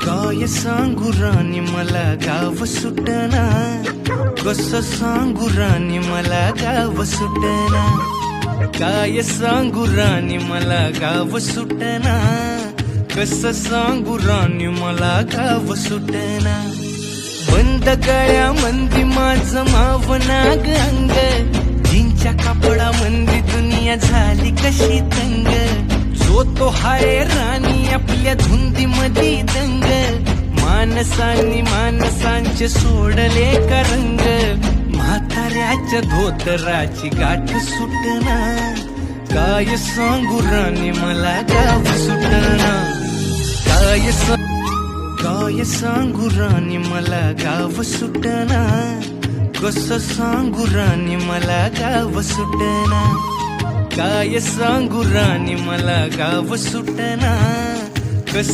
काय सांगू राणी मला गाव सुटना, कसं सांगू राणी मला गाव सुटना. काय सांगू राणी मला गाव सुटना, कसं सांगू राणी मला गाव सुटना. बंद गळ्यामंदी माझं मावनाग अंग, जीनच्या कापडामंदी दुनिया झाली कशी तंग. जो तो हाय राणी आपल्या धुंदीमधी दंग, माणसांनी माणसांचे सोडले का रंग. म्हाताऱ्याच्या धोतराची गाठ सुटना, काय सांगू राणी मला गाव सुटना. काय सांगू राणी मला गाव सुटना, कसं सांगू राणी मला गाव सुटना. काय सांगू राणी मला गाव सुटना, कसं